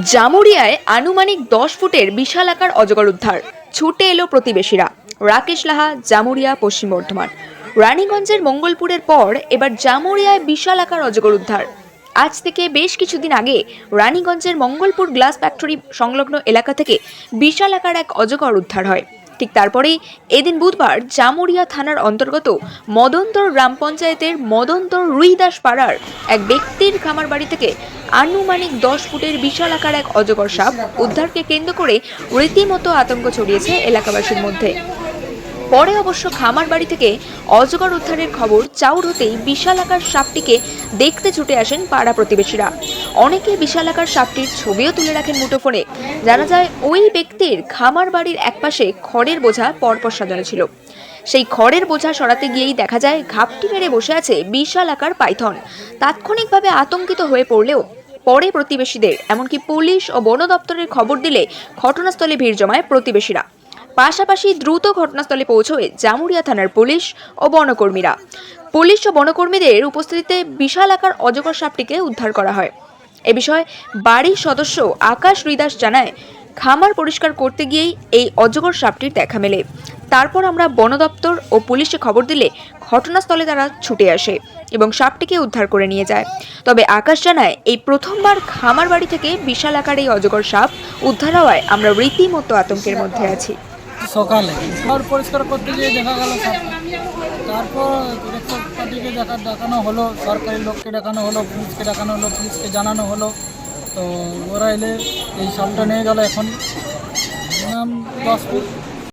জামুরিয়ায় আনুমানিক 10 ফুটের বিশাল আকার অজগর উদ্ধার। ছুটে এলো প্রতিবেশীরা। রাকেশ লাহা, জামুরিয়া, পশ্চিম বর্ধমান। রানীগঞ্জের মঙ্গলপুরের পর এবার জামুরিয়ায় বিশাল আকার অজগর উদ্ধার। আজ থেকে বেশ কিছুদিন আগে রানীগঞ্জের মঙ্গলপুর গ্লাস ফ্যাক্টরি সংলগ্ন এলাকা থেকে বিশাল আকার এক অজগর উদ্ধার হয়। ঠিক তারপরেই এদিন বুধবার জামুরিয়া থানার অন্তর্গত মদনতর গ্রাম পঞ্চায়েতের মদনতর রুইদাস পাড়ার এক ব্যক্তির খামার বাড়ি থেকে আনুমানিক 10 ফুটের বিশাল আকার এক অজগর সাপ উদ্ধারকে কেন্দ্র করে রীতিমতো আতঙ্ক ছড়িয়েছে এলাকাবাসীর মধ্যে। পরে অবশ্য খামার বাড়ি থেকে অজগর উদ্ধারের খবর চাউর হতেই বিশাল আকার সাপটিকে দেখতে ছুটে আসেন পাড়া প্রতিবেশীরা। অনেকে বিশাল আকার সাপটির ছবিও তুলে রাখেন মুঠোফোনে। জানা যায় ওই ব্যক্তির খামার বাড়ির একপাশে খড়ের বোঝা পরপর সাজানো ছিল। সেই খড়ের বোঝা সরাতে গিয়েই দেখা যায় ঘাপটি মেরে বসে আছে বিশাল আকার পাইথন। তাৎক্ষণিকভাবে আতঙ্কিত হয়ে পড়লেও পরে প্রতিবেশীদের এমনকি পুলিশ ও বন দপ্তরের খবর দিলে ঘটনাস্থলে ভিড় জমায় প্রতিবেশীরা। পাশাপাশি দ্রুত ঘটনাস্থলে পৌঁছয় জামুরিয়া থানার পুলিশ ও বনকর্মীরা। পুলিশ ও বনকর্মীদের উপস্থিতিতে বিশাল আকার অজগর সাপটিকে উদ্ধার করা হয়। এ বিষয়ে বাড়ির সদস্য আকাশ রুইদাস জানায়, খামার পরিষ্কার করতে গিয়েই এই অজগর সাপটির দেখা মেলে। তারপর আমরা বন দপ্তর ও পুলিশে খবর দিলে ঘটনাস্থলে তারা ছুটে আসে এবং সাপটিকে উদ্ধার করে নিয়ে যায়। তবে আকাশ জানায়, এই প্রথমবার খামার বাড়ি থেকে বিশাল আকার এই অজগর সাপ উদ্ধার হওয়ায় আমরা রীতিমতো আতঙ্কের মধ্যে আছি। সকালে ঘর পরিষ্কার করতে গিয়ে দেখা গেল সাপ। তারপর ইলেকট্রিক পার্টিকে দেখানো হলো, সরকারি লোককে দেখানো হলো, পুলিশকে দেখানো হলো, পুলিশকে জানানো হলো। তো ওরা এলে এই সাপটা নিয়ে গেল। এখন 10 ফুট